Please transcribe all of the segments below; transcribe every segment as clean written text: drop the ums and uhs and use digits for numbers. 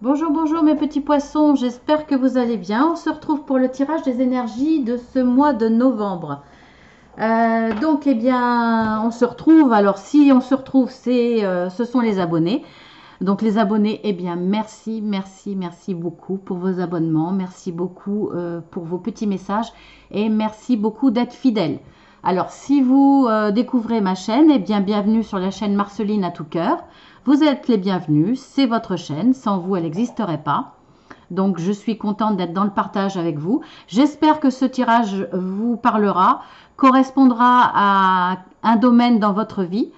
Bonjour, bonjour mes petits poissons, j'espère que vous allez bien. On se retrouve pour le tirage des énergies de ce mois de novembre. Eh bien, on se retrouve. Alors, si on se retrouve, ce sont les abonnés. Donc, les abonnés, eh bien, merci, merci, merci beaucoup pour vos abonnements. Merci beaucoup pour vos petits messages et merci beaucoup d'être fidèles. Alors, si vous découvrez ma chaîne, eh bien, bienvenue sur la chaîne Marceline à tout cœur. Vous êtes les bienvenus, c'est votre chaîne, sans vous elle n'existerait pas. Donc je suis contente d'être dans le partage avec vous. J'espère que ce tirage vous parlera, correspondra à un domaine dans votre vie.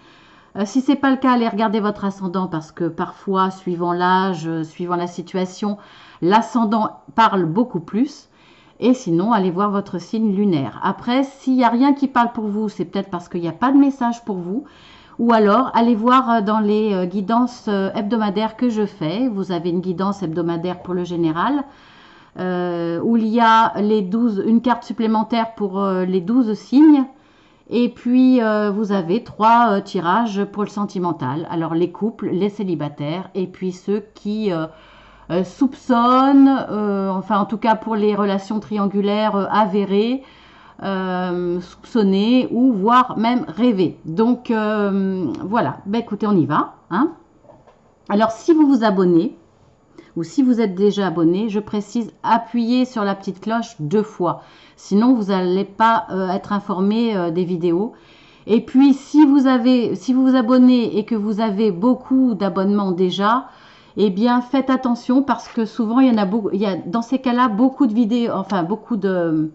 Si ce n'est pas le cas, allez regarder votre ascendant parce que parfois, suivant l'âge, suivant la situation, l'ascendant parle beaucoup plus. Et sinon, allez voir votre signe lunaire. Après, s'il n'y a rien qui parle pour vous, c'est peut-être parce qu'il n'y a pas de message pour vous. Ou alors, allez voir dans les guidances hebdomadaires que je fais. Vous avez une guidance hebdomadaire pour le général, où il y a une carte supplémentaire pour les 12 signes. Et puis, vous avez 3 tirages pour le sentimental. Alors, les couples, les célibataires, et puis ceux qui soupçonnent, enfin, en tout cas pour les relations triangulaires avérées, soupçonner ou voire même rêver. Donc voilà, ben, écoutez, on y va. Hein. Alors si vous vous abonnez ou si vous êtes déjà abonné, je précise, appuyez sur la petite cloche 2 fois. Sinon, vous n'allez pas être informé des vidéos. Et puis, si vous vous abonnez et que vous avez beaucoup d'abonnements déjà, eh bien, faites attention parce que souvent, il y a dans ces cas-là beaucoup de vidéos, enfin beaucoup de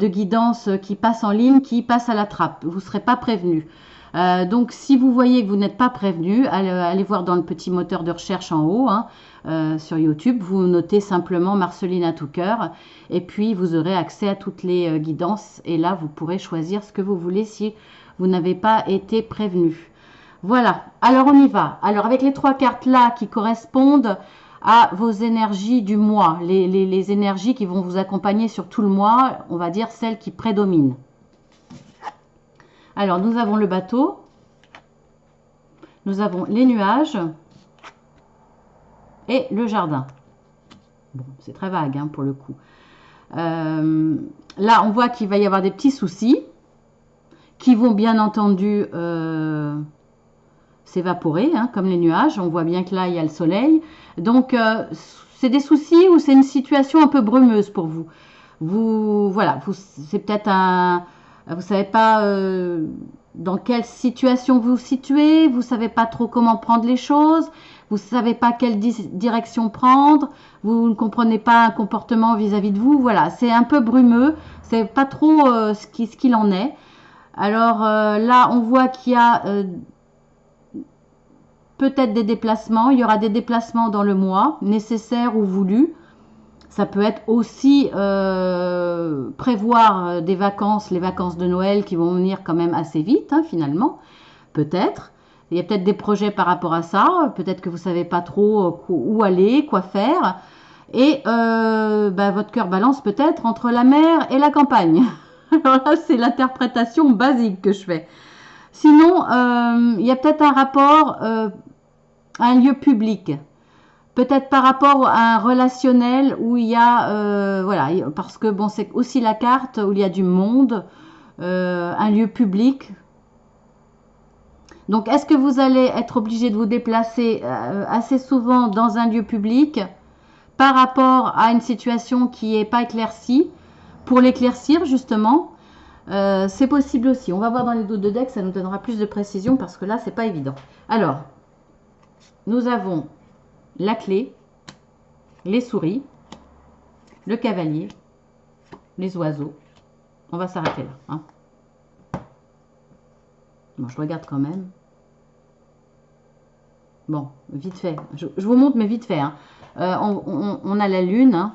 guidance qui passe en ligne, qui passe à la trappe. Vous ne serez pas prévenu. Donc, si vous voyez que vous n'êtes pas prévenu, allez voir dans le petit moteur de recherche en haut, hein, sur YouTube. Vous notez simplement Marceline à tout cœur. Et puis, vous aurez accès à toutes les guidances. Et là, vous pourrez choisir ce que vous voulez si vous n'avez pas été prévenu. Voilà. Alors, on y va. Alors, avec les 3 cartes là qui correspondent à vos énergies du mois, les énergies qui vont vous accompagner sur tout le mois, on va dire celles qui prédominent. Alors, nous avons le bateau, nous avons les nuages et le jardin. Bon, c'est très vague hein, pour le coup. Là, on voit qu'il va y avoir des petits soucis qui vont bien entendu s'évaporer, hein, comme les nuages. On voit bien que là, il y a le soleil. Donc, c'est des soucis ou c'est une situation un peu brumeuse pour vous. Voilà, c'est peut-être vous savez pas dans quelle situation vous vous situez, vous savez pas trop comment prendre les choses, vous savez pas quelle direction prendre, vous ne comprenez pas un comportement vis-à-vis de vous. Voilà, c'est un peu brumeux, c'est pas trop ce qu'il en est. Alors là, on voit qu'il y a peut-être des déplacements. Il y aura des déplacements dans le mois, nécessaires ou voulus. Ça peut être aussi prévoir des vacances, les vacances de Noël qui vont venir quand même assez vite, hein, finalement. Peut-être. Il y a peut-être des projets par rapport à ça. Peut-être que vous ne savez pas trop où aller, quoi faire. Et votre cœur balance peut-être entre la mer et la campagne. Alors là, c'est l'interprétation basique que je fais. Sinon, il y a peut-être un rapport à un lieu public. Peut-être par rapport à un relationnel où il y a, voilà, parce que bon, c'est aussi la carte où il y a du monde, un lieu public. Donc, est-ce que vous allez être obligé de vous déplacer assez souvent dans un lieu public par rapport à une situation qui n'est pas éclaircie, pour l'éclaircir justement? C'est possible aussi. On va voir dans les dos de deck, ça nous donnera plus de précision parce que là, c'est pas évident. Alors, nous avons la clé, les souris, le cavalier, les oiseaux. On va s'arrêter là. Hein. Bon, je regarde quand même. Bon, vite fait. Je vous montre, mais vite fait. Hein. On a la lune, hein.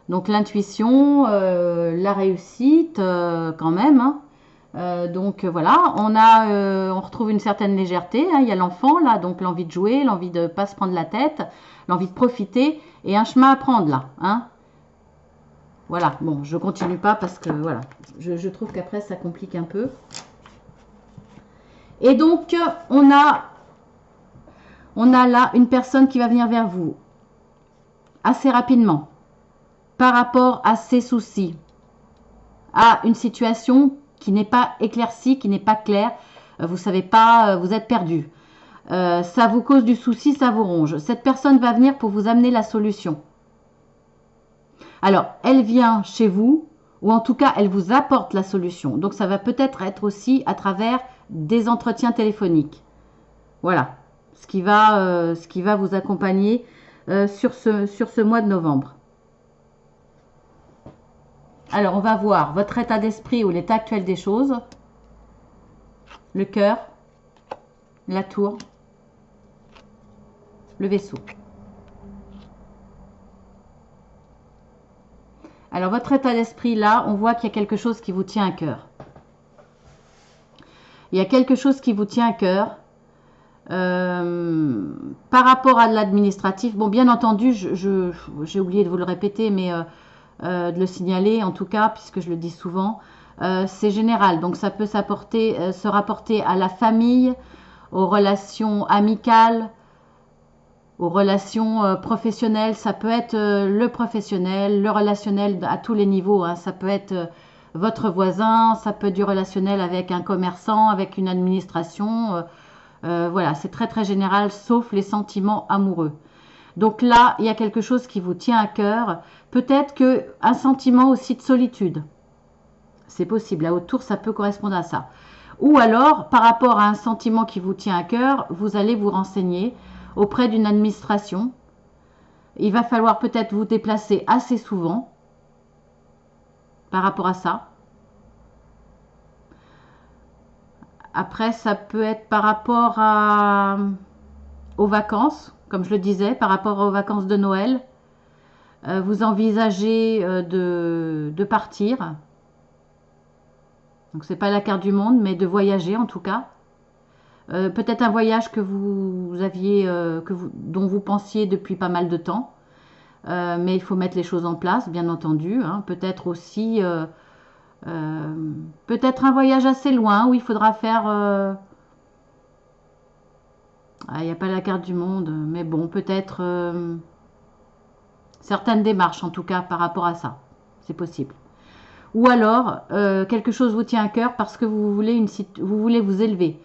Donc l'intuition, la réussite, quand même. Hein. Donc voilà, on retrouve une certaine légèreté. Hein. Il y a l'enfant là, donc l'envie de jouer, l'envie de ne pas se prendre la tête, l'envie de profiter et un chemin à prendre là. Hein. Voilà, bon, je continue pas parce que voilà, je trouve qu'après ça complique un peu. Et donc on a là une personne qui va venir vers vous. assez rapidement par rapport à ses soucis, à une situation qui n'est pas éclaircie, qui n'est pas claire. Vous savez pas, vous êtes perdu. Ça vous cause du souci, ça vous ronge. Cette personne va venir pour vous amener la solution. Alors, elle vient chez vous, ou en tout cas, elle vous apporte la solution. Donc, ça va peut-être être aussi à travers des entretiens téléphoniques. Voilà, ce qui va vous accompagner sur ce mois de novembre. Alors, on va voir votre état d'esprit ou l'état actuel des choses. Le cœur, la tour, le vaisseau. Alors, votre état d'esprit, là, on voit qu'il y a quelque chose qui vous tient à cœur. Il y a quelque chose qui vous tient à cœur. Par rapport à l'administratif, bon, bien entendu, j'ai oublié de vous le répéter, mais de le signaler en tout cas, puisque je le dis souvent, c'est général. Donc, ça peut se rapporter à la famille, aux relations amicales, aux relations professionnelles. Ça peut être le professionnel, le relationnel à tous les niveaux. Hein. Ça peut être votre voisin, ça peut être du relationnel avec un commerçant, avec une administration. Voilà, c'est très très général, sauf les sentiments amoureux. Donc là, il y a quelque chose qui vous tient à cœur. Peut-être qu'un sentiment aussi de solitude. C'est possible, là autour, ça peut correspondre à ça. Ou alors, par rapport à un sentiment qui vous tient à cœur, vous allez vous renseigner auprès d'une administration. Il va falloir peut-être vous déplacer assez souvent par rapport à ça. Après, ça peut être par rapport aux vacances, comme je le disais, par rapport aux vacances de Noël. Vous envisagez de partir. Donc, ce n'est pas la carte du monde, mais de voyager en tout cas. Peut-être un voyage que vous aviez, dont vous pensiez depuis pas mal de temps. Mais il faut mettre les choses en place, bien entendu. Hein. Peut-être aussi... peut-être un voyage assez loin où il faudra faire... il n'y a pas la carte du monde, mais bon, peut-être certaines démarches en tout cas par rapport à ça. C'est possible. Ou alors, quelque chose vous tient à cœur parce que vous voulez vous élever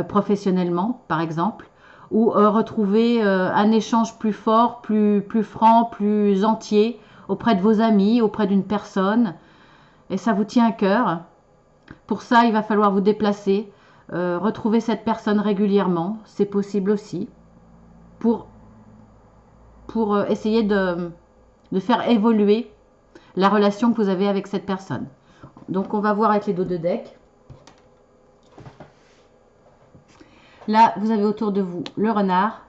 professionnellement, par exemple, ou retrouver un échange plus fort, plus franc, plus entier auprès de vos amis, auprès d'une personne. Et ça vous tient à cœur. Pour ça, il va falloir vous déplacer, retrouver cette personne régulièrement. C'est possible aussi. Pour essayer de faire évoluer la relation que vous avez avec cette personne. Donc, on va voir avec les dos de deck. Là, vous avez autour de vous le renard,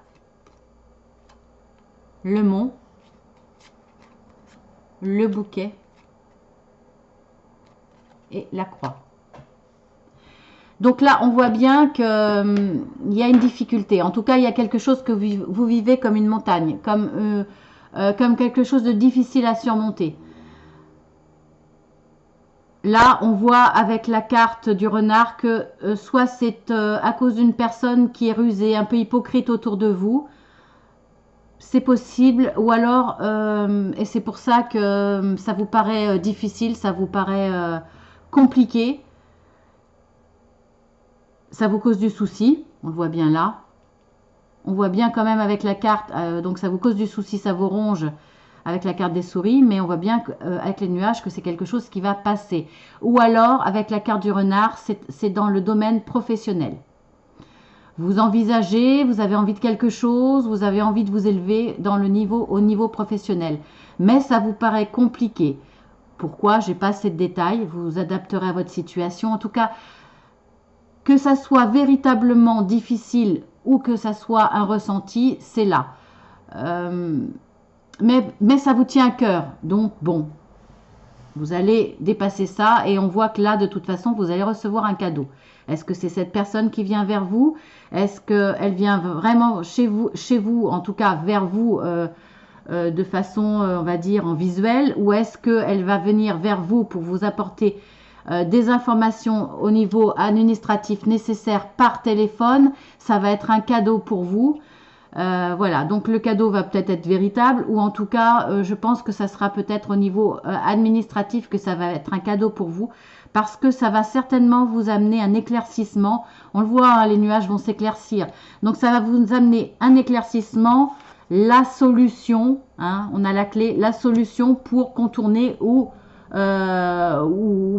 le mont, le bouquet et la croix. Donc là, on voit bien qu'il y a une difficulté. En tout cas, il y a quelque chose que vous vivez comme une montagne, comme quelque chose de difficile à surmonter. Là, on voit avec la carte du renard que soit c'est à cause d'une personne qui est rusée, un peu hypocrite autour de vous. C'est possible. Ou alors, et c'est pour ça que ça vous paraît difficile, ça vous paraît compliqué. Ça vous cause du souci. On le voit bien là. On voit bien quand même avec la carte, donc ça vous cause du souci, ça vous ronge avec la carte des souris, mais on voit bien avec les nuages que c'est quelque chose qui va passer. Ou alors, avec la carte du renard, c'est dans le domaine professionnel. Vous envisagez, vous avez envie de quelque chose, vous avez envie de vous élever au niveau professionnel. Mais ça vous paraît compliqué. Pourquoi? Je n'ai pas assez de détails, vous vous adapterez à votre situation. En tout cas, que ça soit véritablement difficile ou que ça soit un ressenti, c'est là. Mais ça vous tient à cœur. Donc, bon, vous allez dépasser ça et on voit que là, de toute façon, vous allez recevoir un cadeau. Est-ce que c'est cette personne qui vient vers vous? Est-ce qu'elle vient vraiment chez vous, en tout cas vers vous, de façon, on va dire, en visuel? Ou est-ce qu'elle va venir vers vous pour vous apporter des informations au niveau administratif nécessaires par téléphone? Ça va être un cadeau pour vous. Voilà, donc le cadeau va peut-être être véritable, ou en tout cas, je pense que ça sera peut-être au niveau administratif que ça va être un cadeau pour vous, parce que ça va certainement vous amener un éclaircissement. On le voit, hein, les nuages vont s'éclaircir. Donc ça va vous amener un éclaircissement, la solution, hein, on a la clé, la solution pour contourner ou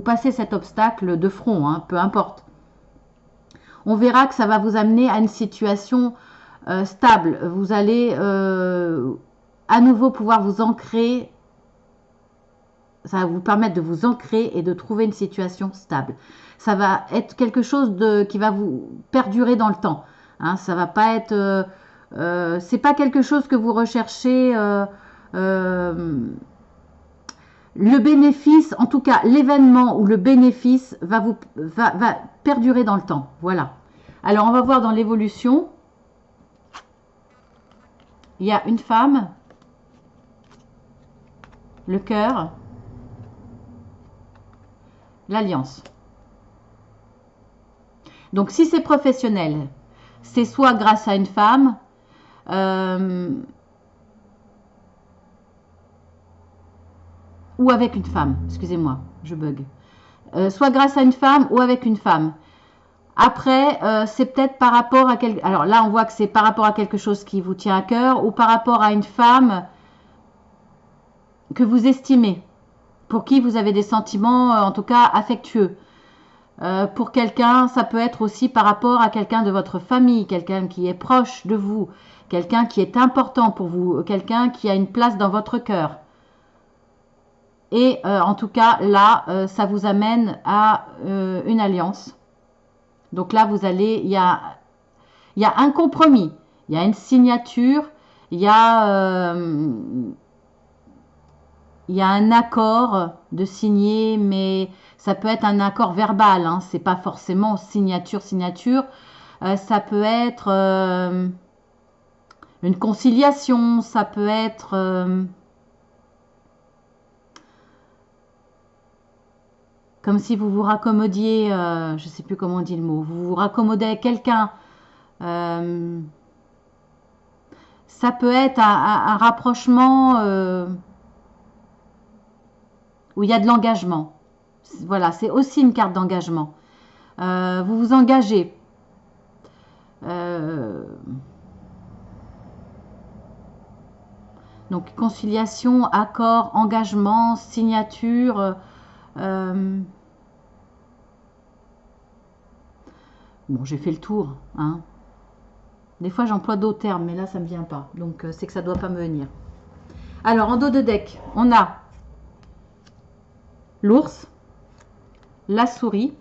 passer cet obstacle de front, hein, peu importe. On verra que ça va vous amener à une situation stable. Vous allez à nouveau pouvoir vous ancrer. Ça va vous permettre de vous ancrer et de trouver une situation stable. Ça va être quelque chose qui va vous perdurer dans le temps. Hein, ça va pas être... c'est pas quelque chose que vous recherchez... le bénéfice, en tout cas l'événement ou le bénéfice va perdurer dans le temps. Voilà. Alors on va voir dans l'évolution. Il y a une femme, le cœur, l'alliance. Donc si c'est professionnel, c'est soit grâce à une femme, ou avec une femme, excusez-moi, je bug. Soit grâce à une femme ou avec une femme. Après, c'est peut-être par rapport à quelque... Alors là, on voit que c'est par rapport à quelque chose qui vous tient à cœur, ou par rapport à une femme que vous estimez, pour qui vous avez des sentiments, en tout cas affectueux. Pour quelqu'un, ça peut être aussi par rapport à quelqu'un de votre famille, quelqu'un qui est proche de vous, quelqu'un qui est important pour vous, quelqu'un qui a une place dans votre cœur. Et en tout cas, là, ça vous amène à une alliance. Donc là, vous allez, il y a un compromis, il y a une signature, il y a un accord de signer, mais ça peut être un accord verbal, hein, c'est pas forcément signature. Ça peut être une conciliation, ça peut être comme si vous vous raccommodiez, je ne sais plus comment on dit le mot, vous vous raccommodez avec quelqu'un. Ça peut être un rapprochement où il y a de l'engagement. Voilà, c'est aussi une carte d'engagement. Vous vous engagez. Donc, conciliation, accord, engagement, signature. Bon, j'ai fait le tour. Hein. Des fois, j'emploie d'autres termes, mais là, ça ne me vient pas. Donc, c'est que ça ne doit pas me venir. Alors, en dos de deck, on a l'ours, la souris,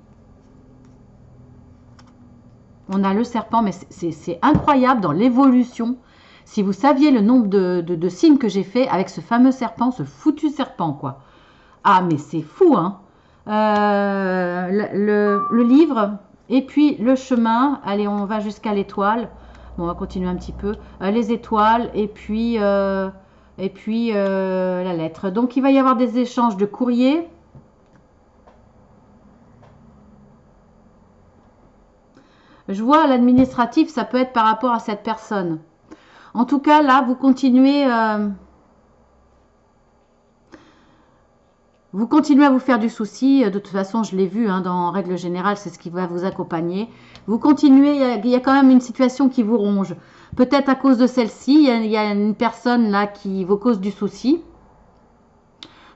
on a le serpent, mais c'est incroyable dans l'évolution. Si vous saviez le nombre de signes que j'ai fait avec ce fameux serpent, ce foutu serpent, quoi. Ah, mais c'est fou, hein. Le livre, et puis le chemin. Allez, on va jusqu'à l'étoile. Bon, on va continuer un petit peu. Les étoiles, et puis la lettre. Donc, il va y avoir des échanges de courrier. Je vois l'administratif, ça peut être par rapport à cette personne. En tout cas, là, vous continuez à vous faire du souci. De toute façon, je l'ai vu, hein, en règle générale, c'est ce qui va vous accompagner. Vous continuez, il y a quand même une situation qui vous ronge. Peut-être à cause de celle-ci, il y a une personne là qui vous cause du souci.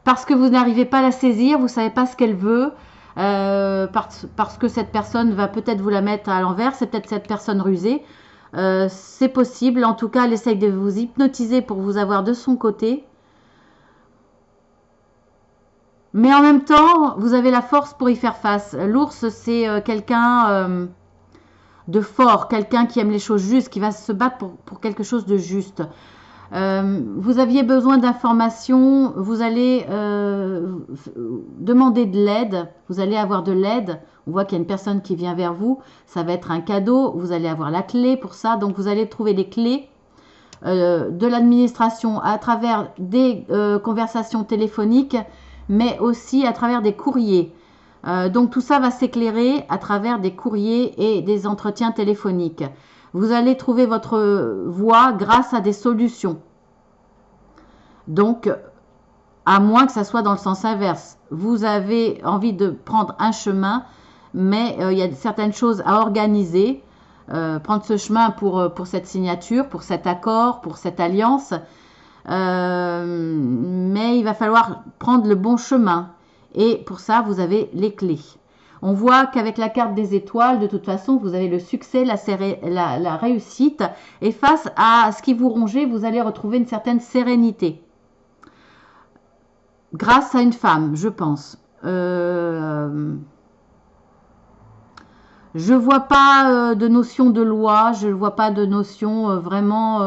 Parce que vous n'arrivez pas à la saisir, vous ne savez pas ce qu'elle veut. Parce que cette personne va peut-être vous la mettre à l'envers, c'est peut-être cette personne rusée, c'est possible. En tout cas, elle essaye de vous hypnotiser pour vous avoir de son côté, mais en même temps vous avez la force pour y faire face. L'ours, c'est quelqu'un de fort, quelqu'un qui aime les choses justes, qui va se battre pour quelque chose de juste. Vous aviez besoin d'informations, vous allez demander de l'aide, vous allez avoir de l'aide. On voit qu'il y a une personne qui vient vers vous, ça va être un cadeau, vous allez avoir la clé pour ça. Donc vous allez trouver les clés de l'administration à travers des conversations téléphoniques, mais aussi à travers des courriers. Donc tout ça va s'éclairer à travers des courriers et des entretiens téléphoniques. Vous allez trouver votre voie grâce à des solutions. Donc, à moins que ça soit dans le sens inverse. Vous avez envie de prendre un chemin, mais il y a certaines choses à organiser. Prendre ce chemin pour cette signature, pour cet accord, pour cette alliance. Mais il va falloir prendre le bon chemin. Et pour ça, vous avez les clés. On voit qu'avec la carte des étoiles, de toute façon, vous avez le succès, la réussite. Et face à ce qui vous rongeait, vous allez retrouver une certaine sérénité. Grâce à une femme, je pense. Je vois pas de notion de loi, je ne vois pas de notion vraiment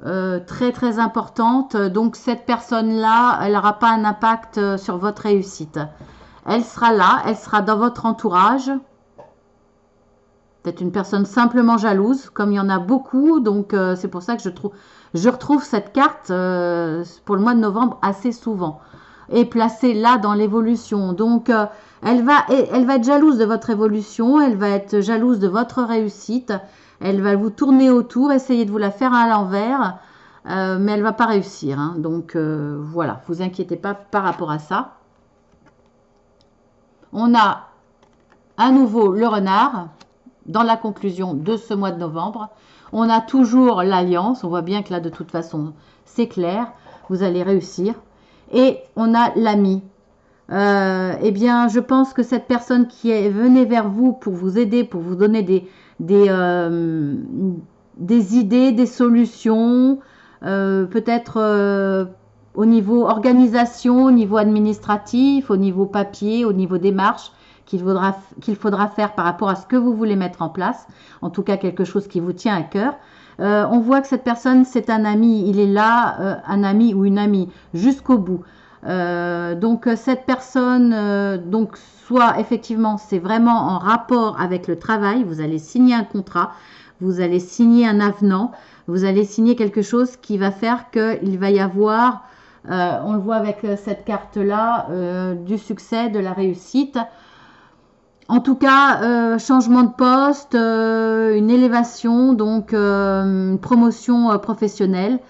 très très importante. Donc cette personne-là, elle n'aura pas un impact sur votre réussite. Elle sera là, elle sera dans votre entourage. Peut-être une personne simplement jalouse, comme il y en a beaucoup. Donc c'est pour ça que je retrouve cette carte pour le mois de novembre assez souvent. Et placée là dans l'évolution. Donc elle va être jalouse de votre évolution, elle va être jalouse de votre réussite, elle va vous tourner autour, essayer de vous la faire à l'envers, mais elle ne va pas réussir. Hein. Donc voilà, vous inquiétez pas par rapport à ça. On a à nouveau le renard dans la conclusion de ce mois de novembre. On a toujours l'alliance, on voit bien que là de toute façon c'est clair, vous allez réussir. Et on a l'ami. Eh bien, je pense que cette personne qui est venue vers vous pour vous aider, pour vous donner des idées, des solutions, peut-être au niveau organisation, au niveau administratif, au niveau papier, au niveau démarche, qu'il faudra faire par rapport à ce que vous voulez mettre en place. En tout cas, quelque chose qui vous tient à cœur. On voit que cette personne, c'est un ami. Il est là, un ami ou une amie, jusqu'au bout. Donc cette personne, donc soit effectivement c'est vraiment en rapport avec le travail, vous allez signer un contrat, vous allez signer un avenant, vous allez signer quelque chose qui va faire qu'il va y avoir, on le voit avec cette carte là, du succès, de la réussite. En tout cas, changement de poste, une élévation, donc une promotion professionnelle,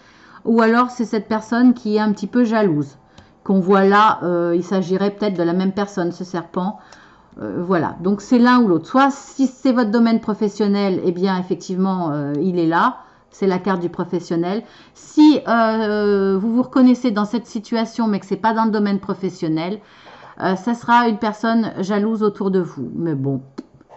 ou alors c'est cette personne qui est un petit peu jalouse. Qu'on voit là, il s'agirait peut-être de la même personne, ce serpent. Voilà, donc c'est l'un ou l'autre. Soit si c'est votre domaine professionnel, eh bien effectivement, il est là. C'est la carte du professionnel. Si vous vous reconnaissez dans cette situation, mais que ce n'est pas dans le domaine professionnel, ça sera une personne jalouse autour de vous. Mais bon,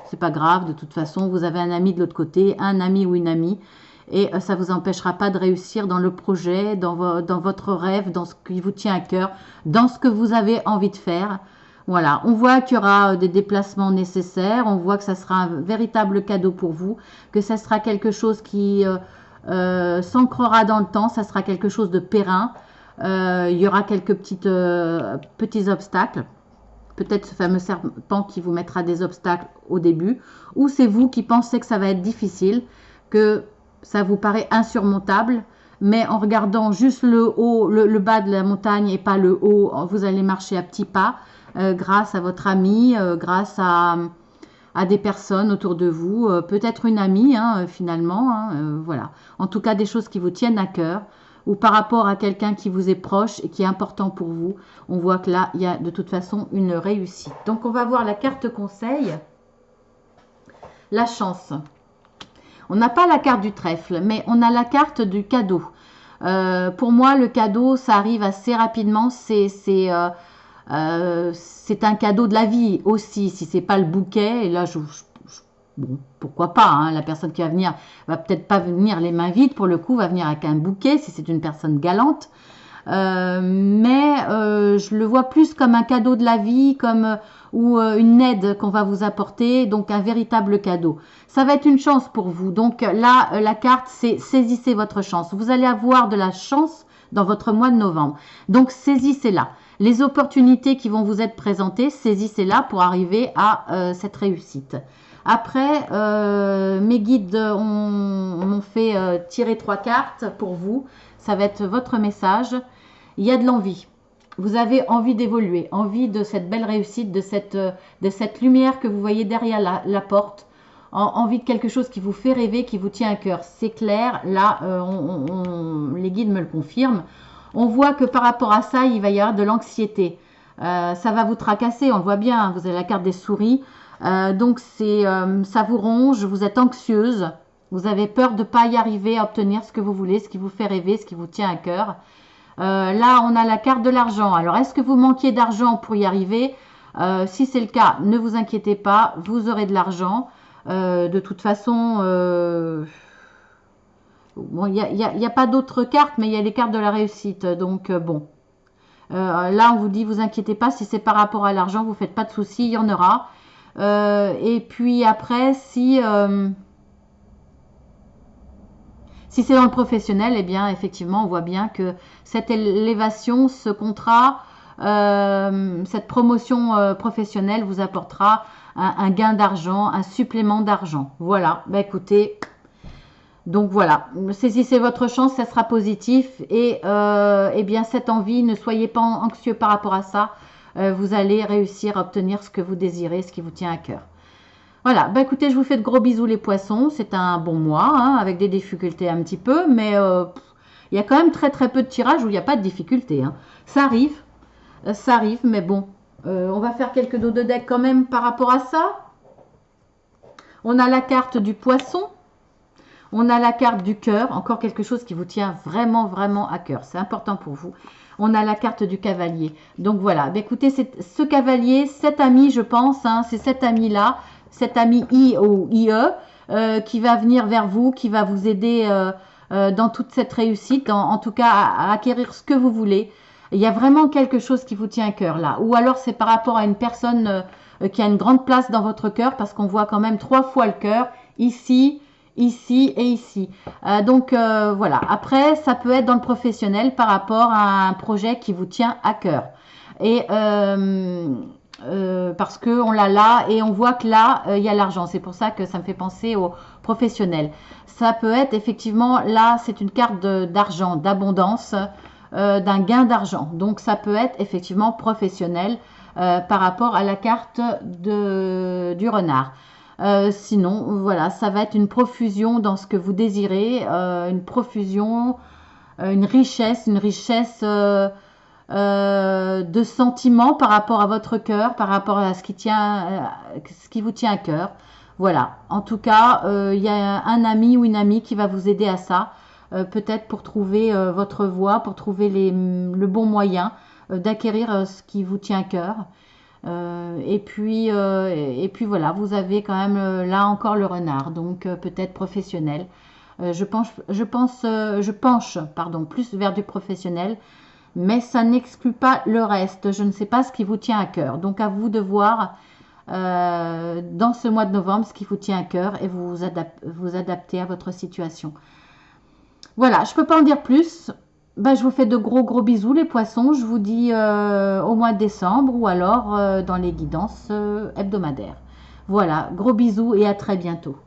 c'est pas grave. De toute façon, vous avez un ami de l'autre côté, un ami ou une amie. Et ça ne vous empêchera pas de réussir dans le projet, dans votre rêve, dans ce qui vous tient à cœur, dans ce que vous avez envie de faire. Voilà, on voit qu'il y aura des déplacements nécessaires, on voit que ça sera un véritable cadeau pour vous, que ça sera quelque chose qui s'ancrera dans le temps, ça sera quelque chose de périn. Il y aura quelques petits obstacles. Peut-être ce fameux serpent qui vous mettra des obstacles au début, ou c'est vous qui pensez que ça va être difficile, que ça vous paraît insurmontable, mais en regardant juste le haut, le bas de la montagne et pas le haut, vous allez marcher à petits pas grâce à votre ami, grâce à des personnes autour de vous, peut-être une amie finalement, voilà. En tout cas, des choses qui vous tiennent à cœur ou par rapport à quelqu'un qui vous est proche et qui est important pour vous. On voit que là, il y a de toute façon une réussite. Donc, on va voir la carte conseil, la chance. On n'a pas la carte du trèfle, mais on a la carte du cadeau. Pour moi, le cadeau, ça arrive assez rapidement. C'est un cadeau de la vie aussi, si c'est pas le bouquet. Et là, bon, pourquoi pas, hein, la personne qui va venir va peut-être pas venir les mains vides. Pour le coup, va venir avec un bouquet, si c'est une personne galante. Mais je le vois plus comme un cadeau de la vie, ou une aide qu'on va vous apporter, donc un véritable cadeau. Ça va être une chance pour vous. Donc là, la carte, c'est saisissez votre chance. Vous allez avoir de la chance dans votre mois de novembre. Donc saisissez-la. Les opportunités qui vont vous être présentées, saisissez-la pour arriver à cette réussite. Après, mes guides m'ont fait tirer 3 cartes pour vous. Ça va être votre message. Il y a de l'envie. Vous avez envie d'évoluer, envie de cette belle réussite, de cette lumière que vous voyez derrière la porte. envie de quelque chose qui vous fait rêver, qui vous tient à cœur. C'est clair, là, les guides me le confirment. On voit que par rapport à ça, il va y avoir de l'anxiété. Ça va vous tracasser, on le voit bien, hein, vous avez la carte des souris. Donc, ça vous ronge, vous êtes anxieuse. Vous avez peur de ne pas y arriver à obtenir ce que vous voulez, ce qui vous fait rêver, ce qui vous tient à cœur. Là, on a la carte de l'argent. Alors, est-ce que vous manquiez d'argent pour y arriver? Si c'est le cas, ne vous inquiétez pas, vous aurez de l'argent. De toute façon, bon, il n'y a pas d'autres cartes, mais il y a les cartes de la réussite. Donc, bon. Là, on vous dit, vous inquiétez pas, si c'est par rapport à l'argent, vous ne faites pas de soucis, il y en aura. Et puis après, si c'est dans le professionnel, eh bien, effectivement, on voit bien que cette élévation, ce contrat, cette promotion professionnelle vous apportera un gain d'argent, un supplément d'argent. Voilà, bah écoutez, donc voilà, saisissez votre chance, ça sera positif. Et eh bien, cette envie, ne soyez pas anxieux par rapport à ça. Vous allez réussir à obtenir ce que vous désirez, ce qui vous tient à cœur. Voilà, bah écoutez, je vous fais de gros bisous les poissons. C'est un bon mois, hein, avec des difficultés un petit peu, mais il y a quand même très très peu de tirages où il n'y a pas de difficultés. Hein. Ça arrive, mais bon, on va faire quelques dos de deck quand même par rapport à ça. On a la carte du poisson, on a la carte du cœur, encore quelque chose qui vous tient vraiment vraiment à cœur, c'est important pour vous. On a la carte du cavalier. Donc voilà, bah écoutez, ce cavalier, cet ami, je pense, hein, c'est cet ami-là, cet ami I ou IE, qui va venir vers vous, qui va vous aider dans toute cette réussite, en tout cas à acquérir ce que vous voulez. Il y a vraiment quelque chose qui vous tient à cœur là. Ou alors c'est par rapport à une personne qui a une grande place dans votre cœur, parce qu'on voit quand même 3 fois le cœur, ici, ici et ici. Donc voilà, après ça peut être dans le professionnel par rapport à un projet qui vous tient à cœur. Et parce qu'on l'a là et on voit que là il y a l'argent, c'est pour ça que ça me fait penser au professionnel. Ça peut être effectivement, là c'est une carte d'argent, d'abondance, d'un gain d'argent, donc ça peut être effectivement professionnel par rapport à la carte du renard. Sinon voilà, ça va être une profusion dans ce que vous désirez, une profusion, une richesse de sentiments par rapport à votre cœur, par rapport à ce qui vous tient à cœur. Voilà, en tout cas, il y a un ami ou une amie qui va vous aider à ça, peut-être pour trouver votre voie, pour trouver le bon moyen d'acquérir ce qui vous tient à cœur. Et puis voilà, vous avez quand même là encore le renard, donc peut-être professionnel. Je penche plus vers du professionnel, mais ça n'exclut pas le reste. Je ne sais pas ce qui vous tient à cœur. Donc à vous de voir dans ce mois de novembre ce qui vous tient à cœur et vous adapter à votre situation. Voilà, je ne peux pas en dire plus. Ben, je vous fais de gros bisous les poissons. Je vous dis au mois de décembre ou alors dans les guidances hebdomadaires. Voilà, gros bisous et à très bientôt.